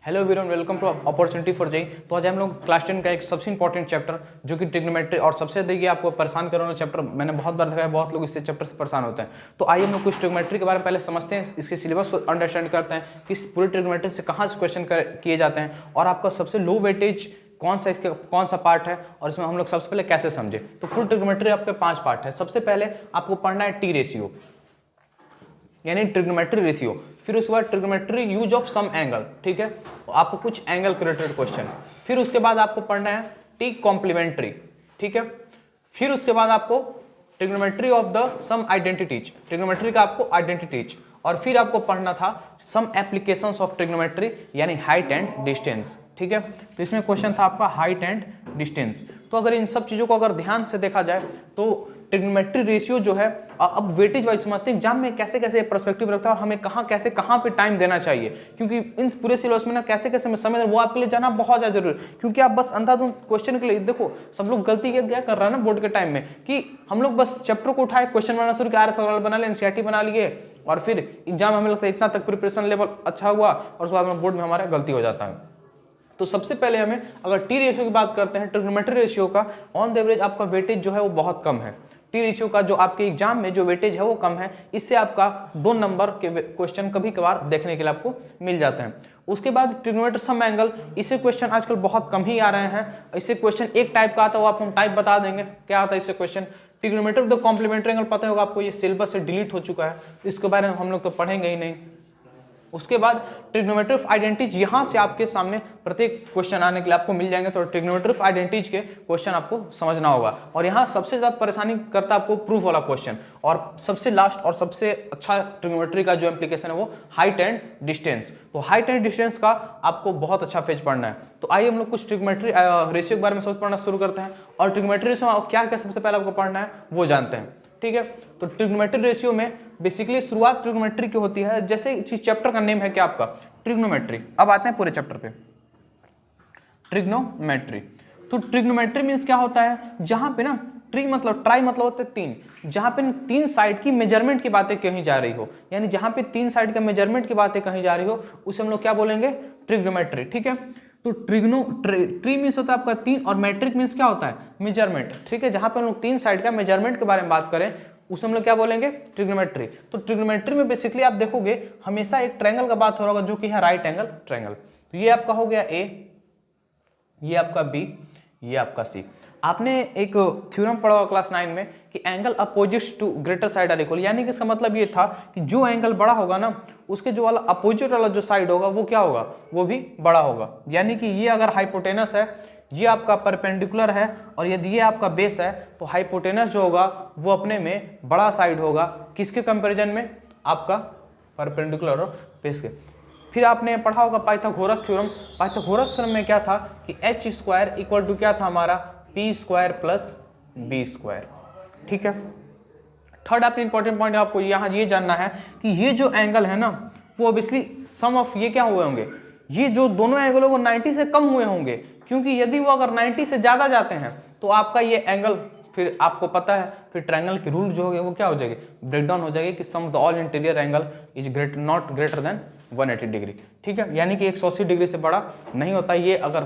Hello everyone, welcome to opportunity for JE. तो आज हम लोग क्लास 10 का एक सबसे इंपॉर्टेंट चैप्टर जो कि ट्रिग्नोमेट्री और सबसे देखिए आपको परेशान करने वाला चैप्टर मैंने बहुत बार देखा है, बहुत लोग इससे चैप्टर से परेशान होते हैं। तो आइए हम लोग कुछ ट्रिग्नोमेट्री के बारे में पहले समझते हैं, इसके सिलेबस को अंडरस्टैंड करते हैं कि इस पूरे ट्रिग्नोमेट्री से कहाँ से क्वेश्चन किए जाते हैं और आपका सबसे लो वेटेज कौन सा इसका कौन सा पार्ट है और इसमें हम लोग सबसे पहले कैसे समझे। तो फुल ट्रिग्नोमेट्री आपके 5 पार्ट है। सबसे पहले आपको पढ़ना है टी रेशियो यानी ट्रिग्नोमेट्री रेशियो, फिर उसके बाद trigonometry use of sum angle, ठीक है, तो आपको कुछ एंगल रिलेटेड क्वेश्चन, फिर उसके बाद आपको पढ़ना है टी कॉम्प्लीमेंट्री, ठीक है, फिर उसके बाद आपको trigonometry of the sum identities, trigonometry का आपको आइडेंटिटीज, और फिर आपको पढ़ना था सम एप्लीकेशंस ऑफ ट्रिग्नोमेट्री यानी हाइट एंड डिस्टेंस, ठीक है। तो इसमें क्वेश्चन था आपका हाइट एंड डिस्टेंस। तो अगर इन सब चीजों को अगर ध्यान से देखा जाए तो ट्रिग्नोमेट्री रेशियो जो है, अब वेटेज वाइज समझते हैं एग्जाम में कैसे कैसे पर्सपेक्टिव रखता है और हमें कहाँ पे टाइम देना चाहिए, क्योंकि इन पूरे सिलेबस में ना कैसे कैसे में समय वो आपके लिए जाना बहुत ज्यादा जरूरी है। क्योंकि आप बस अंधाधुंध क्वेश्चन के लिए देखो, सब लोग गलती क्या कर रहा है ना बोर्ड के टाइम में कि हम लोग बस चैप्टर को उठाए, क्वेश्चन बनाना शुरू किया, सवाल बना लिए, एनसीईआरटी बना लिए और फिर एग्जाम हमें लगता है इतना तक प्रिपरेशन लेवल अच्छा हुआ और उसके बाद में बोर्ड में हमारा गलती हो जाता है। तो सबसे पहले हमें अगर टी रेशियो की बात करते हैं, ट्रिग्नोमेट्री रेशियो का ऑन द एवरेज आपका वेटेज जो है वो बहुत कम है। टी रेशियो का जो आपके एग्जाम में जो वेटेज है वो कम है, इससे आपका 2 नंबर के क्वेश्चन कभी कभार देखने के लिए आपको मिल जाते हैं। उसके बाद ट्रिग्नोमेट्री सम एंगल, इससे क्वेश्चन आजकल बहुत कम ही आ रहे हैं। इससे क्वेश्चन एक टाइप का आता है, वो आपको हम टाइप बता देंगे क्या आता है इससे question. Trigonometry of the complementary angle पता होगा आपको, ये सिलेबस से डिलीट हो चुका है, इसके बारे में हम लोग तो पढ़ेंगे ही नहीं। उसके बाद ट्रिग्नोमेट्री ऑफ आइडेंटिटीज, यहां से आपके सामने प्रत्येक क्वेश्चन आने के लिए आपको मिल जाएंगे, तो ट्रिग्नोमेट्री ऑफ आइडेंटिटीज के क्वेश्चन आपको समझना होगा। और यहां सबसे ज्यादा परेशानी करता है आपको प्रूफ वाला क्वेश्चन, और सबसे लास्ट और सबसे अच्छा ट्रिग्नोमेट्री का जो एप्लीकेशन है वो हाइट एंड डिस्टेंस। तो हाइट एंड डिस्टेंस का आपको बहुत अच्छा फेज पढ़ना है। तो आइए हम लोग कुछ ट्रिग्नोमेट्री रेशियो के बारे में समझ पढ़ना शुरू करते हैं, और ट्रिग्नोमेट्री रेशियो में क्या क्या सबसे पहले आपको पढ़ना है वो जानते हैं, ठीक है। तो ट्रिग्नोमेट्री रेशियो में बेसिकली शुरुआत ट्रिग्नोमेट्री की होती है, जैसे इस चैप्टर का नेम है क्या आपका, ट्रिग्नोमेट्री। अब आते हैं पूरे चैप्टर पे, ट्रिग्नोमेट्री। तो ट्रिग्नोमेट्री मींस क्या होता है, जहां पे ना ट्री मतलब ट्राई मतलब होता है 3, जहां पे 3 साइड की मेजरमेंट की बातें कही जा रही हो, यानी जहां पे 3 साइड का मेजरमेंट की बातें कही जा रही हो उसे हम लोग क्या बोलेंगे, ट्रिग्नोमेट्री, ठीक है। तो ट्री मीन्स होता है आपका 3 और मैट्रिक मीन्स क्या होता है, मेजरमेंट, ठीक है। जहां पे हम लोग 3 साइड का मेजरमेंट के बारे में बात करें उसे हम लोग क्या बोलेंगे, ट्रिग्नोमेट्री। तो ट्रिग्नोमेट्री में बेसिकली आप देखोगे हमेशा एक ट्रायंगल का बात हो रहा होगा जो कि है राइट एंगल ट्रायंगल। तो ये आपका हो गया ए, ये आपका बी, ये आपका सी। आपने एक थ्योरम पढ़ा होगा क्लास 9 में कि angle opposite to greater side are equal, यानी कि इसका मतलब ये था कि जो एंगल बड़ा होगा ना उसके जो वाला अपोजिट वाला जो साइड होगा वो क्या होगा, वो भी बड़ा होगा। यानी कि ये अगर हाइपोटेनस है, ये आपका परपेंडिकुलर है, और यदि ये आपका बेस है तो हाइपोटेनस जो होगा वो अपने में बड़ा साइड होगा, किसके कंपैरिजन में, आपका परपेंडिकुलर और बेस के। फिर आपने पढ़ा होगा पाइथागोरस थ्योरम। पाइथागोरस थ्योरम में क्या था कि एच स्क्वायर इक्वल टू क्या था हमारा, P square plus B square, ठीक है। थर्ड आपने इंपॉर्टेंट पॉइंट आपको यहाँ ये जानना है कि ये जो एंगल है ना वो ऑब्वियसली सम ऑफ ये क्या हुए होंगे, ये जो दोनों एंगलों को 90 से कम हुए होंगे, क्योंकि यदि वो अगर 90 से ज्यादा जाते हैं तो आपका ये एंगल, फिर आपको पता है फिर ट्रायंगल की रूल जो होगी वो क्या हो जाएगी, ब्रेकडाउन हो जाएगी कि sum of the all interior angle is not greater than 180 degree, ठीक है। यानी कि 180 डिग्री से बड़ा नहीं होता ये, अगर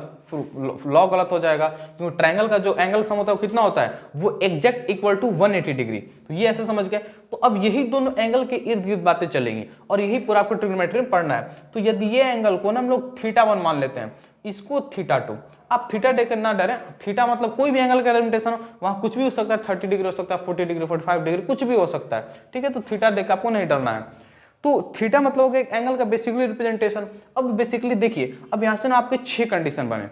लॉ गलत हो जाएगा, क्योंकि ट्रायंगल का जो एंगल सम होता है वो कितना होता है, वो एग्जैक्ट इक्वल टू 180 डिग्री। तो ये ऐसे समझ गए। तो अब यही दोनों एंगल के इर्द गिर्द बातें चलेंगी और यही पूरा आपको ट्रिग्नोमेट्री में पढ़ना है। तो यदि ये एंगल को ना हम लोग θ1 मान लेते हैं, इसको θ2, आप थीटा देकर ना डरे, थीटा मतलब कोई भी एंगल का लिमिटेशन हो, वहां कुछ भी हो सकता है, 30 डिग्री हो सकता है, 40 डिग्री, 45 डिग्री, कुछ भी हो सकता है, ठीक है। तो थीटा देकर आपको नहीं डरना है। तो थीटा मतलब हो गया एक एंगल का बेसिकली रिप्रेजेंटेशन। अब बेसिकली देखिए, अब यहां से ना आपके 6 कंडीशन बने।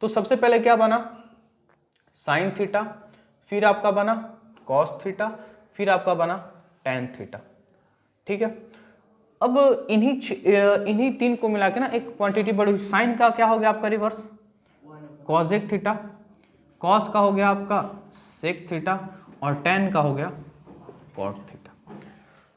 तो सबसे पहले क्या बना, साइन थीटा, फिर आपका बना कॉस थीटा, फिर आपका बना टेन थीटा, ठीक है। अब इन्हीं 3 को मिला के ना एक क्वांटिटी बड़ी हुई। साइन का क्या हो गया आपका रिवर्स, कॉसेक थीटा, कॉस का हो गया आपका सेक थीटा, और टेन का हो गया कॉट थीटा।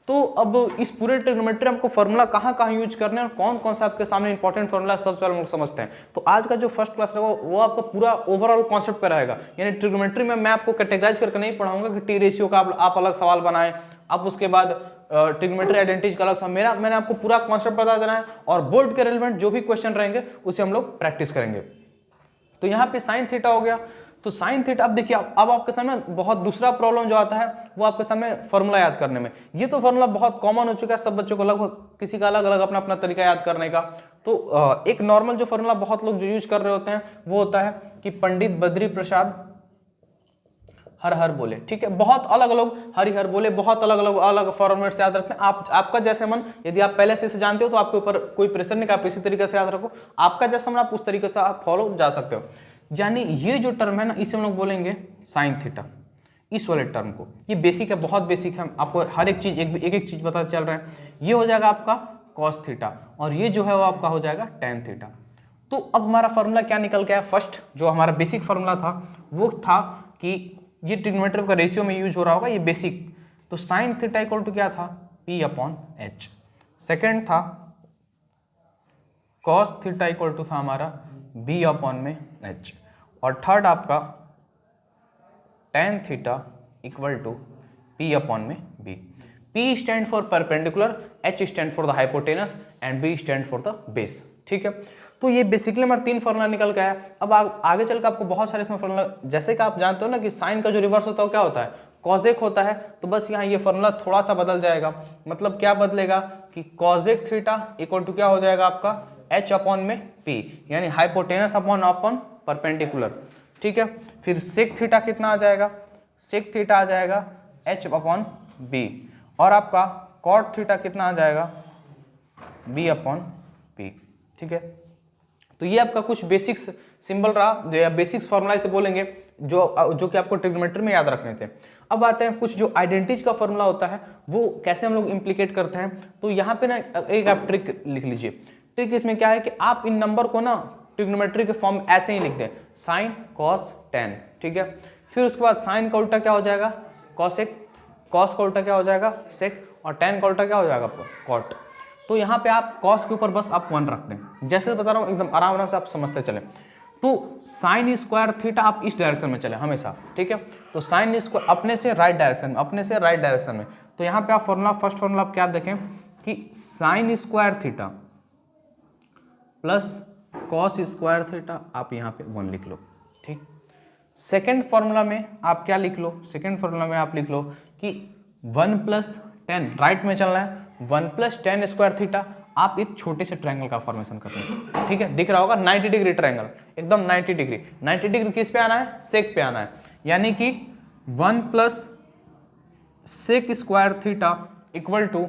तो अब इस पूरे ट्रिग्नोमेट्री आपको फॉर्मूला कहाँ यूज करने हैं और कौन कौन सा आपके सामने इंपॉर्टेंट फॉर्मूला सबसे पहले हम लोग समझते हैं। तो आज का जो फर्स्ट क्लास रहेगा वो आपका पूरा ओवरऑल कॉन्सेप्ट पे रहेगा, यानी ट्रिग्नोमेट्री में मैं आपको कैटेगराइज करके नहीं पढ़ाऊंगा कि टी रेशियो का आप अलग सवाल बनाएं, आप उसके बाद ट्रिग्नोमेट्री आइडेंटिटी का अलग था। मैंने आपको पूरा कॉन्सेप्ट बता देना है और बोर्ड के रिलेवेंट जो भी क्वेश्चन रहेंगे उसे हम लोग प्रैक्टिस करेंगे। तो यहाँ पे साइन थीटा हो गया। तो साइन थीटा, अब देखिए अब आपके सामने बहुत दूसरा प्रॉब्लम जो आता है वो आपके सामने फॉर्मूला याद करने में। ये तो फॉर्मूला बहुत कॉमन हो चुका है सब बच्चों को, लगभग किसी का अलग अलग अपना अपना तरीका याद करने का। तो एक नॉर्मल जो फॉर्मूला बहुत लोग जो यूज कर रहे होते हैं वो होता है कि पंडित बद्री प्रसाद हर हर बोले। ठीक है, बहुत अलग अलग हरि हर बोले, बहुत अलग अलग अलग फॉर्मेट से याद रखते हैं। आपका जैसे मन, यदि आप पहले से इसे जानते हो तो आपके ऊपर कोई प्रेशर नहीं, आप इसी तरीके से याद रखो। आपका जैसा मन आप उस तरीके से आप फॉलो जा सकते हो। यानी ये जो टर्म है ना, इसे हम लोग बोलेंगे साइन थीटा, इस वाले टर्म को। ये बेसिक है, बहुत बेसिक है, आपको हर एक चीज एक एक चीज पता चल रहा है। ये हो जाएगा आपका कॉस थीटा और ये जो है वो आपका हो जाएगा टेन थीटा। तो अब हमारा फॉर्मूला क्या निकल गया? फर्स्ट जो हमारा बेसिक फॉर्मूला था वो था कि ये ट्रिग्नोमेट्री का रेशियो में यूज हो रहा होगा, ये बेसिक। तो साइन थीटा इक्वल टू क्या था? P upon H। सेकेंड था कॉस थीटा इक्वल टू था हमारा B अपॉन में H। और थर्ड आपका tan theta equal to P upon में B। P stand for perpendicular, H stand for the hypotenuse and B stand for the base. ठीक है, तो ये बेसिकली हमारा तीन फॉर्मूला निकल गया है। अब आगे चलकर आपको बहुत सारे इसमें फॉर्मूला, जैसे कि आप जानते हो ना कि साइन का जो रिवर्स होता है वो क्या होता है? कॉजेक होता है। तो बस यहाँ ये फॉर्मूला थोड़ा सा बदल जाएगा। मतलब क्या बदलेगा कि कॉजेक थीटा इक्वल टू क्या हो जाएगा आपका? H अपॉन में P, यानी हाइपोटेनस अपॉन परपेंडिकुलर। ठीक है, फिर सेक थीटा कितना आ जाएगा? सेक थीटा आ जाएगा H अपॉन B। और आपका कॉट थीटा कितना आ जाएगा? B upon P। ठीक है, तो ये आपका कुछ बेसिक्स सिंबल रहा, जो या बेसिक्स फॉर्मूला से बोलेंगे जो कि आपको ट्रिग्नोमेट्री में याद रखने थे। अब आते हैं कुछ जो आइडेंटिटी का फॉर्मूला होता है वो कैसे हम लोग इंप्लीकेट करते हैं। तो यहाँ पे ना एक आप ट्रिक लिख लीजिए। ट्रिक इसमें क्या है कि आप इन नंबर को ना ट्रिग्नोमेट्री के फॉर्म ऐसे ही लिख दें, साइन कॉस टेन। ठीक है, फिर उसके बाद साइन का उल्टा क्या हो जाएगा? कॉसेक, कॉस का उल्टा क्या हो जाएगा? सेक, और टेन का उल्टा क्या हो जाएगा? कॉट। तो यहाँ पे आप कॉस के ऊपर बस आप 1 रख दें, जैसे बता रहा हूँ एकदम आराम आराम से आप समझते चले। तो साइन स्क्वायर थीटा आप इस डायरेक्शन में चले हमेशा। ठीक है, तो साइन स्क्वायर अपने से राइट डायरेक्शन में, अपने से राइट डायरेक्शन में। तो यहाँ पे आप फॉर्मूला, फर्स्ट फॉर्मूला आप क्या देखें कि sine square theta plus cos square theta, आप यहाँ पे 1 लिख लो। ठीक, सेकेंड फॉर्मूला में आप क्या लिख लो? सेकेंड फॉर्मूला में आप लिख लो कि 1 + 10, राइट में चलना है, 1 + 10 स्क्वायर थीटा। आप एक छोटे से ट्रायंगल का फॉर्मेशन करते हैं। ठीक है, दिख रहा होगा 90 डिग्री ट्रायंगल, एकदम 90 डिग्री। 90 डिग्री किस पे आना है? सेक पे आना है, यानी कि 1 + sec square theta equal to,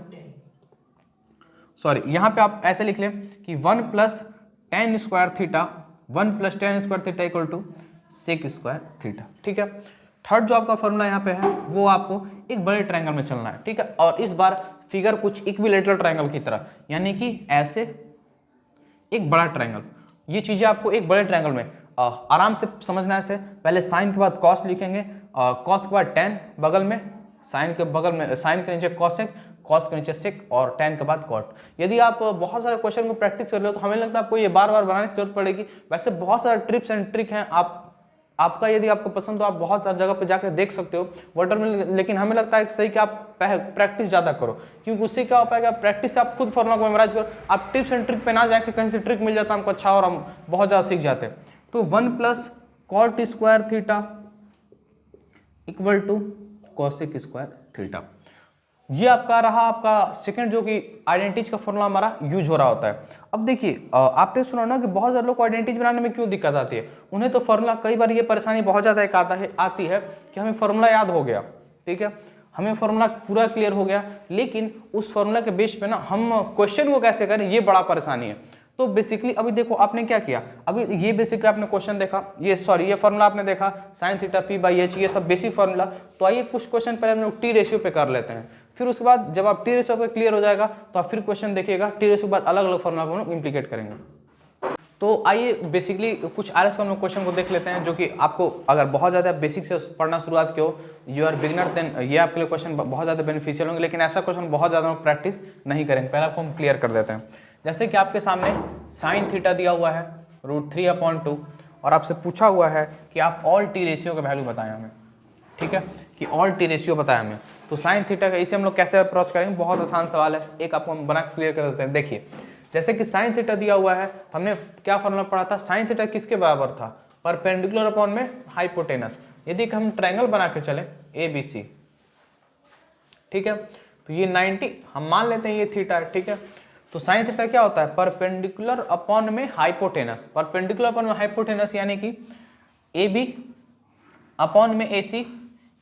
sorry यहाँ पे आप ऐसे लिख लें कि 1 + 10 square theta, 1 + 10 square theta equal to sec square theta. ठीक है, थर्ड जो आपका फॉर्मूला यहाँ पे है वो आपको एक बड़े ट्रायंगल में चलना है। ठीक है, और इस बार फिगर कुछ इक्विलेटरल ट्रायंगल की तरह, यानी कि ऐसे एक बड़ा ट्रायंगल। ये चीजें आपको एक बड़े ट्रायंगल में आराम से समझना है। पहले साइन के बाद कॉस लिखेंगे, कॉस के बाद टेन बगल में, साइन के बगल में, साइन के नीचे कॉसेक, कॉस के नीचे सेक, और टेन के बाद कॉट। यदि आप बहुत सारे क्वेश्चन को प्रैक्टिस कर रहे हो तो हमें लगता है आपको ये बार बार बनाने की जरूरत पड़ेगी। वैसे बहुत सारे टिप्स एंड ट्रिक हैं, आपका यदि आपको पसंद तो आप बहुत सारी जगह पे जाकर देख सकते हो वाटर में, लेकिन हमें लगता है कि सही कि आप प्रैक्टिस ज़्यादा करो, क्योंकि उससे क्या हो पाएगा, प्रैक्टिस से आप खुद फॉर्मूला को मेमोराइज करो। आप टिप्स एंड ट्रिक पे ना जाके कहीं से ट्रिक मिल जाता हमको अच्छा और हम बहुत ज़्यादा सीख जाते हैं। तो 1 + cot square theta equal to cosec square theta, ये आपका रहा आपका सेकंड जो कि आइडेंटिटी का फॉर्मूला हमारा यूज हो रहा होता है। अब देखिए आपने सुना ना कि बहुत सारे लोग को आइडेंटिटी बनाने में क्यों दिक्कत आती है। उन्हें तो फॉर्मूला, कई बार ये परेशानी बहुत ज़्यादा एक आती है कि हमें फॉर्मूला याद हो गया, ठीक है, हमें फॉर्मूला पूरा क्लियर हो गया, लेकिन उस फॉर्मूला के बेस पे ना हम क्वेश्चन को कैसे करें, ये बड़ा परेशानी है। तो बेसिकली अभी देखो आपने क्या किया, अभी ये बेसिकली आपने क्वेश्चन देखा, ये फॉर्मूला आपने देखा sin थीटा P/H, ये सब बेसिक फॉर्मूला। तो आइए कुछ क्वेश्चन पहले हम लोग टी रेशियो पे कर लेते हैं, फिर उसके बाद जब आप टी रेशियो पे क्लियर हो जाएगा तो आप फिर क्वेश्चन देखिएगा, टी रेशियो के बाद अलग अलग फॉर्मूला को हम लोग इंप्लीकेट करेंगे। तो आइए बेसिकली कुछ आरएस का हम लोग क्वेश्चन को देख लेते हैं, जो कि आपको अगर बहुत ज़्यादा बेसिक से पढ़ना शुरुआत की हो, यू आर बिगिनर, देन ये आपके लिए क्वेश्चन बहुत ज़्यादा बेनिफिशियल होंगे। लेकिन ऐसा क्वेश्चन बहुत ज़्यादा हम प्रैक्टिस नहीं करेंगे, पहले आपको हम क्लियर कर देते हैं। जैसे कि आपके सामने sin थीटा दिया हुआ है √3/2, और आपसे पूछा हुआ है कि आप ऑल टी रेशियो का वैल्यू बताएं हमें, ठीक है, कि ऑल टी रेशियो बताएं हमें। तो साइन थीटा का इसे हम लोग कैसे अप्रोच करेंगे, बहुत आसान सवाल है, एक आपको हम बना क्लियर कर देते हैं। देखिए जैसे कि साइन थीटा दिया हुआ है, हमने क्या फॉर्मूला पढ़ा था, साइन थीटा किसके बराबर था, परपेंडिकुलर अपॉन में हाइपोटेनस। यदि हम ट्रायंगल बना के चले ABC, ठीक है, तो ये 90 हम मान लेते हैं ये थीटा है, ठीक है। तो साइन थीटा क्या होता है, परपेंडिकुलर अपॉन में हाइपोटेनस, परपेंडिकुलर अपॉन में हाइपोटेनस यानी कि AB अपॉन में AC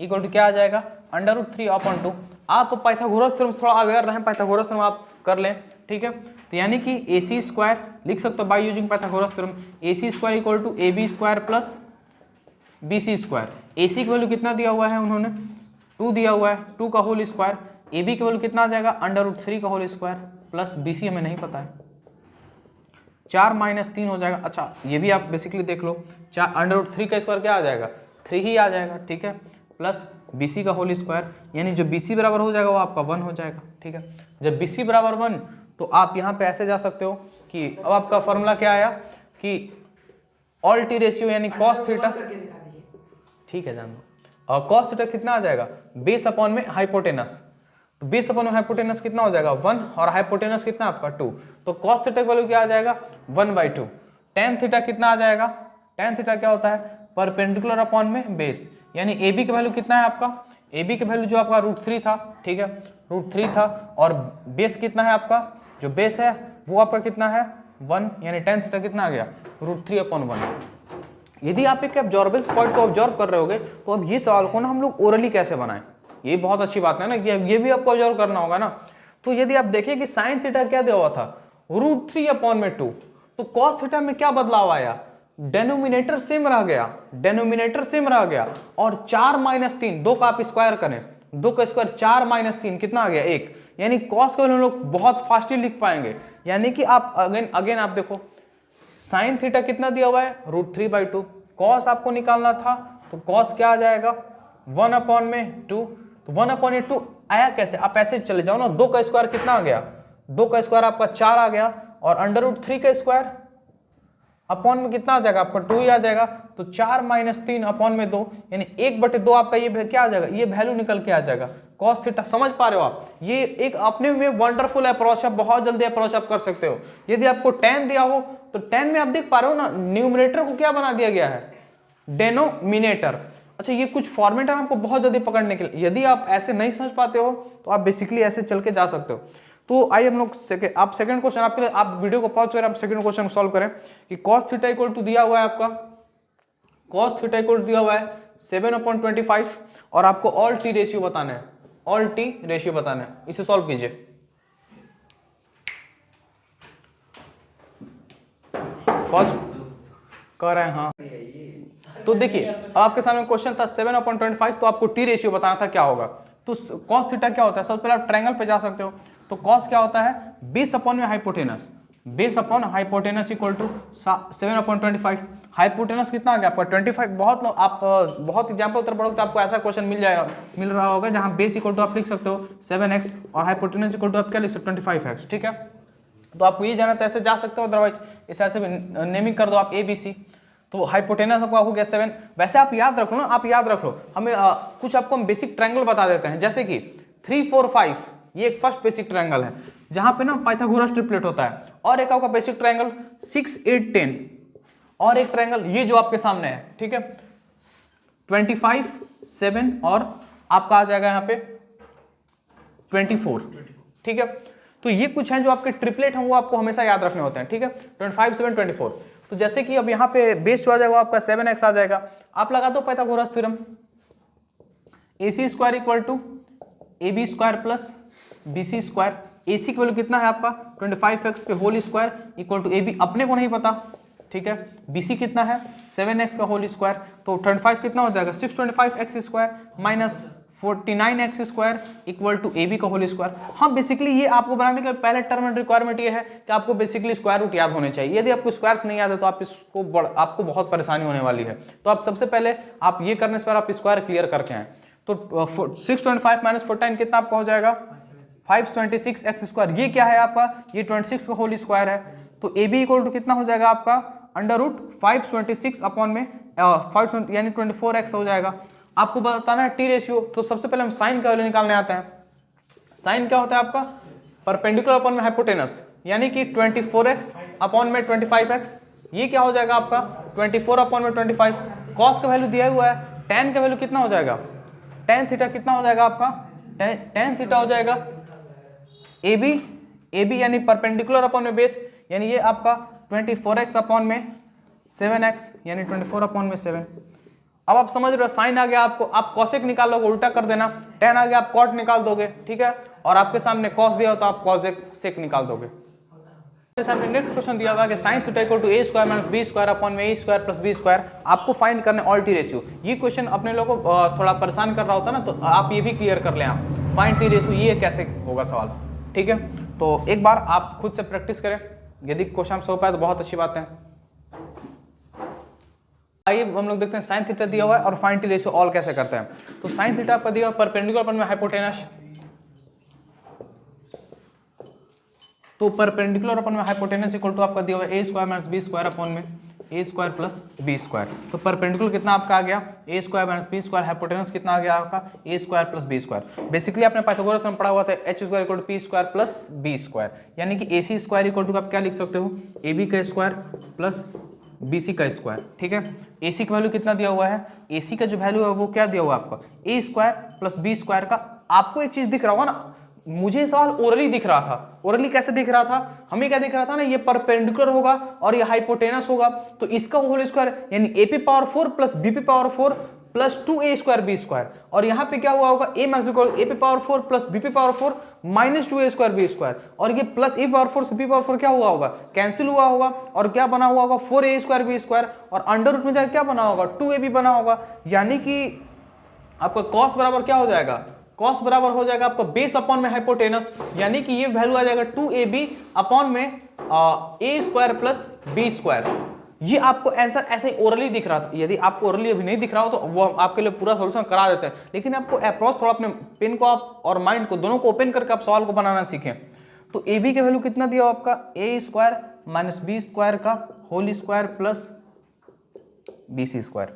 इक्वल टू क्या आ जाएगा, √3/2। आप पाइथागोरस थ्योरम थोड़ा अवेयर रहें, पाइथागोरस थ्योरम आप कर लें, ठीक है। तो यानी कि AC स्क्वायर लिख सकते हो by using Pythagoras theorem, AC square equal to AB square plus BC square. AC की वैल्यू कितना दिया हुआ है उन्होंने, 2 दिया हुआ है, 2 का होल स्क्वायर। AB की वैल्यू कितना आ जाएगा, √3 का होल स्क्वायर प्लस BC हमें नहीं पता है, 4 - 3 हो जाएगा। अच्छा ये भी आप बेसिकली देख लो, 4 √3 का स्क्वायर क्या आ जाएगा, 3 ही आ जाएगा, ठीक है, प्लस BC का होल स्क्वायर, यानी जो BC बराबर हो जाएगा वो आपका 1 हो जाएगा, ठीक है। जब BC बराबर 1 तो आप यहाँ पे ऐसे जा सकते हो कि अब आपका फॉर्मूला क्या आया कि ऑल टी रेशियो यानी कॉस थीटा, ठीक है जान लो, और कॉस थीटा कितना आ जाएगा, बेस अपॉन में हाइपोटेनस। तो बेस अपॉन में हाइपोटेनस कितना हो जाएगा 1 और हाइपोटेनस कितना आपका 2, तो कॉस थीटा की वैल्यू क्या आ जाएगा 1/2। टेन थीटा कितना आ जाएगा, टेन थीटा क्या होता है, परपेंडिकुलर अपॉन में बेस, यानी AB की वैल्यू कितना है आपका, AB की वैल्यू जो आपका √3 था, ठीक है, √3 था, और बेस कितना है आपका, जो बेस है वो आपका कितना है 1, यानी टेन थीटा कितना आ गया √3/1। यदि आप एक ऑब्जर्वेंस पॉइंट को ऑब्जर्व कर रहे होगे तो अब ये सवाल को ना हम लोग ओरली कैसे बनाएं, ये बहुत अच्छी बात है ना कि ये भी आपको ऑब्जर्व करना होगा ना। तो यदि आप देखिए कि साइन थीटा क्या दिया हुआ था √3/2, तो कॉस थीटा में क्या बदलाव आया, डेनोमिनेटर सेम रह गया, डेनोमिनेटर सेम रह गया, और 4 - 3, 2 का आप स्क्वायर करें, 2 का स्क्वायर 4 - 3 कितना आ गया 1, यानी कॉस को हम लोग बहुत फास्टली लिख पाएंगे। यानी कि आप अगेन आप देखो साइन थीटा कितना दिया हुआ है √3/2, कॉस आपको निकालना था, तो कॉस क्या आ जाएगा 1/2, तो 1/2 आया कैसे, आप ऐसे चले जाओ ना, 2 का स्क्वायर कितना आ गया, 2 का स्क्वायर आपका 4 आ गया, और √3 का स्क्वायर अपॉन में कितना आ जाएगा आपका 2 ही आ जाएगा, तो 4 - 3 अपॉन में 2, यानी 1/2 आपका ये क्या आ जाएगा, ये वैल्यू निकल के आ जाएगा कॉस थीटा। समझ पा रहे हो आप, ये एक अपने में वंडरफुल अप्रोच है, बहुत जल्दी अप्रोच आप कर सकते हो। यदि आपको 10 दिया हो तो 10 में आप देख पा रहे हो ना, न्यूमरेटर को क्या बना दिया गया है, डेनोमिनेटर। अच्छा ये कुछ फॉर्मेट है आपको बहुत जल्दी पकड़ने के लिए, यदि आप ऐसे नहीं समझ पाते हो तो आप बेसिकली ऐसे चल के जा सकते हो। तो आइए हम लोग आप सेकंड क्वेश्चन आपके लिए, आप वीडियो को पॉज करें, आप सेकंड क्वेश्चन सॉल्व करें कि cos थीटा इक्वल टू दिया हुआ है आपका, cos थीटा इक्वल टू दिया हुआ है 7/25, और आपको ऑल टी रेशियो बताना है, ऑल टी रेशियो बताना है, इसे सॉल्व कीजिए। पॉज कर रहे हैं, हाँ। तो देखिए अब आपके सामने क्वेश्चन था 7/25, तो आपको टी रेशियो बताना था क्या होगा। तो cos थीटा क्या होता है, सबसे पहले आप ट्रायंगल पे जा सकते हो, तो cos क्या होता है, बेस अपॉन में hypotenuse, base upon hypotenuse equal to 7/25। Hypotenuse कितना आ गया आपका 25। बहुत लोग आप बहुत एग्जाम्पल तरफ पढ़ोगे तो आपको ऐसा क्वेश्चन मिल रहा होगा जहां बेस इक्वल टू आप लिख सकते हो 7x और हाइपोटेनस इक्वल टू आप क्या लिख सकते हो 25x, ठीक है। तो आपको ये जाना तो ऐसे जा सकते हो, अदरवाइज इस ऐसे नेमिंग कर दो आप ABC, तो हाइपोटेनस आपका हो गया 7। वैसे आप याद रख लो ना, आप याद रख लो, हमें कुछ आपको हम बेसिक ट्रायंगल बता देते हैं, जैसे कि 3, 4, 5, ये एक फर्स्ट बेसिक ट्रायंगल है जहां पे ना पाइथागोरस ट्रिपलेट होता है, और एक आपका बेसिक ट्रायंगल 6, 8, 10, और एक ट्रायंगल ये जो आपके सामने है, ठीक है, 25, 7 और आपका आ जाएगा यहाँ पे 24, ठीक है। तो ये कुछ हैं जो आपके ट्रिपलेट हैं, वो आपको हमेशा याद रखने होते हैं, ठीक है, 25, 7, 24। तो जैसे कि अब यहाँ पे बेस जो आ जाएगा आपका 7x आ जाएगा, आप लगा दो Pythagoras theorem, AC square equal to AB square plus BC square. AC की वैल्यू कितना है आपका 25x पे whole square equal to AB, अपने को नहीं पता, ठीक है, BC कितना है 7x का होल स्क्वायर, तो 25 कितना हो जाएगा 625x square minus 49x square equal to AB का होल स्क्वायर। हाँ बेसिकली ये आपको बनाने के पहले टर्म रिक्वायरमेंट ये है कि आपको बेसिकली स्क्वायर रूट याद होने चाहिए। यदि आपको स्क्वायर्स नहीं याद है तो आपको बहुत परेशानी होने वाली है। तो आप सबसे पहले आप ये करने से पहले आप स्क्वायर क्लियर करके आए। तो 625 माइनस 49 कितना आपका हो जाएगा 526x स्क्वायर। ये क्या है आपका, ये 26 का होल स्क्वायर है। तो AB इक्वल टू कितना हो जाएगा आपका अंडर रूट 526 अपॉन में 5 यानी 24x हो जाएगा। आपको बताना है टी रेशियो, तो सबसे पहले हम साइन का वैल्यू निकालने आते हैं। साइन क्या होता है आपका, परपेंडिकुलर अपॉन में हाइपोटेनस, यानी कि 24x अपॉन में 25x, ये क्या हो जाएगा आपका 24 अपॉन में 25। कॉस का वैल्यू दिया हुआ है, टेन का वैल्यू कितना हो जाएगा, टेन थीटा कितना हो जाएगा आपका, टेन थीटा हो जाएगा AB यानी परपेंडिकुलर अपॉन में बेस, यानी ये आपका 24x अपॉन में 7x यानी 24 अपॉन में 7। अब आप समझ रहे हो, साइन आ गया आपको, आप कॉसेक निकाल लोगे, उल्टा कर देना, टेन आ गया आप कॉट निकाल दोगे, ठीक है, और आपके सामने कॉस दिया हो तो आप कॉसेक सेक निकाल दोगे। सामने नेक्स्ट क्वेश्चन दिया हुआ है कि sin theta equal to a square minus b square upon में a square plus b square, आपको फाइंड करना है ऑल टी रेशियो। ये क्वेश्चन अपने लोगों को थोड़ा परेशान कर रहा होता ना, तो आप ये भी क्लियर कर लें, आप फाइंड टी रेशियो ये कैसे होगा सवाल, ठीक है। तो एक बार आप खुद से प्रैक्टिस करें, यदि क्वेश्चन से हो पाए तो बहुत अच्छी बात है। आइए हम लोग देखते हैं साइन थीटा दिया हुआ है और फाइंड टी रेशियो ऑल कैसे करते हैं। तो साइन थीटा आपका दिया हुआ परपेंडिकुलर अपॉन में हाइपोटेनस, तो परपेंडिकुलर अपॉन में हाइपोटेनस इक्वल टू आपका दिया हुआ है a square minus b square upon में a square plus b square. तो परपेंडिकुलर कितना आपका आ गया a square minus b square, hypotenuse कितना आ गया आपका a square plus b square. Basically आपने पाइथागोरस में पढ़ा हुआ था h square equal to p square plus b square, यानी कि ac स्क्वायर इक्वल टू आप क्या लिख सकते हो, ab का स्क्वायर प्लस bc का स्क्वायर, ठीक है। ac का वैल्यू कितना दिया हुआ है, ac का जो वैल्यू है वो क्या दिया हुआ है आपका a square plus b square का। आपको एक चीज दिख रहा होगा ना, मुझे सवाल ओरली दिख रहा था, ओरली कैसे दिख रहा था, हमें क्या दिख रहा था ना, ये परपेंडिकुलर होगा और ये हाइपोटेनस होगा, तो इसका होल स्क्वायर यानी a p power 4 plus b p power 4 plus 2a square b square, और यहाँ पे क्या हुआ होगा a minus b a p power 4 plus b p power 4 minus 2a square b square, और ये प्लस a पावर 4 से b पावर 4 क्या हुआ होगा, कैंसिल हुआ होगा, और क्या बना हुआ होगा 4a स्क्वायर b स्क्वायर, और अंडर रूट में जाकर क्या बना होगा 2ab बना होगा, यानी कि आपका कॉस बराबर क्या हो जाएगा, कॉस बराबर हो जाएगा आपका बेस अपॉन में हाइपोटेनस, यानी कि ये वैल्यू आ जाएगा 2ab अपॉन में a square plus b square. ये आपको आंसर ऐसे ही ओरली दिख रहा था, यदि आपको ओरली अभी नहीं दिख रहा हो तो वो आपके लिए पूरा सॉल्यूशन करा देते हैं, लेकिन आपको अप्रोच थोड़ा अपने पेन को आप और माइंड को दोनों को ओपन करके आप सवाल को बनाना सीखें। तो ab का वैल्यू कितना दिया आपका a square minus b square का whole square plus bc square,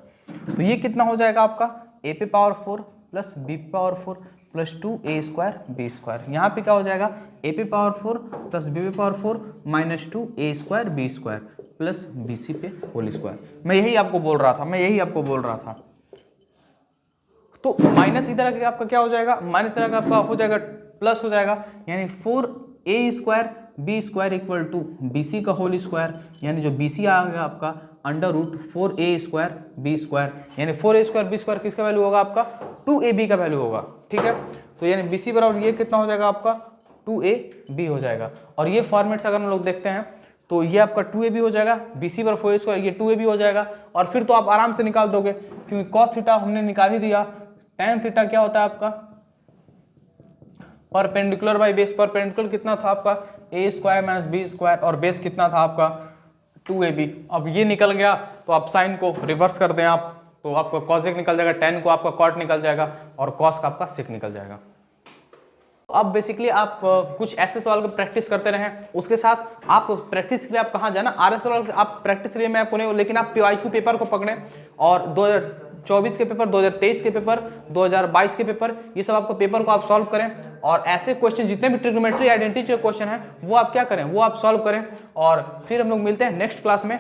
तो ये कितना हो जाएगा आपका a पे पावर 4 प्लस b पे power 4 plus 2a square b square, यहाँ पे क्या हो जाएगा a पे पावर 4 प्लस b पे power 4 minus 2a square b square plus bc पे होल स्क्वायर। मैं यही आपको बोल रहा था, तो माइनस इधर आके आपका क्या हो जाएगा, माइनस इधर आपका हो जाएगा प्लस हो जाएगा, यानी 4a square b square equal to bc का होल स्क्वायर, यानी जो bc आ गया आपका under root 4a square b square, यानी 4a स्क्वायर b स्क्वायर किसका वैल्यू होगा आपका 2ab का वैल्यू होगा, ठीक है। तो यानी bc बराबर ये कितना हो जाएगा आपका 2ab हो जाएगा, और ये फॉर्मेट से अगर हम लोग देखते हैं तो ये आपका 2ab हो जाएगा, bc पर 4a स्क्वायर ये 2ab हो जाएगा, और फिर तो आप आराम से निकाल दोगे क्योंकि cos थीटा हमने निकाल ही दिया। tan थीटा क्या होता है आपका परपेंडिकुलर बाई बेस, परपेंडिकुलर कितना था आपका a square minus b square, और बेस कितना था आपका 2ab। अब ये निकल गया तो आप साइन को रिवर्स कर दें आप, तो आपका कॉसेक निकल जाएगा, tan को आपका कॉट निकल जाएगा, और कॉस का आपका सेक निकल जाएगा। अब बेसिकली आप कुछ ऐसे सवाल को प्रैक्टिस करते रहें, उसके साथ आप प्रैक्टिस के लिए आप कहाँ जाना, आर एस सवाल आप प्रैक्टिस के लिए मैं आपको नहीं, लेकिन आप PYQ पेपर को पकड़ें, और 2024 के पेपर, 2023 के पेपर, 2022 के पेपर, ये सब आपको पेपर को आप सॉल्व करें, और ऐसे क्वेश्चन जितने भी ट्रिग्नोमेट्री आइडेंटिटी के क्वेश्चन हैं वो आप क्या करें, वो आप सॉल्व करें। और फिर हम लोग मिलते हैं नेक्स्ट क्लास में।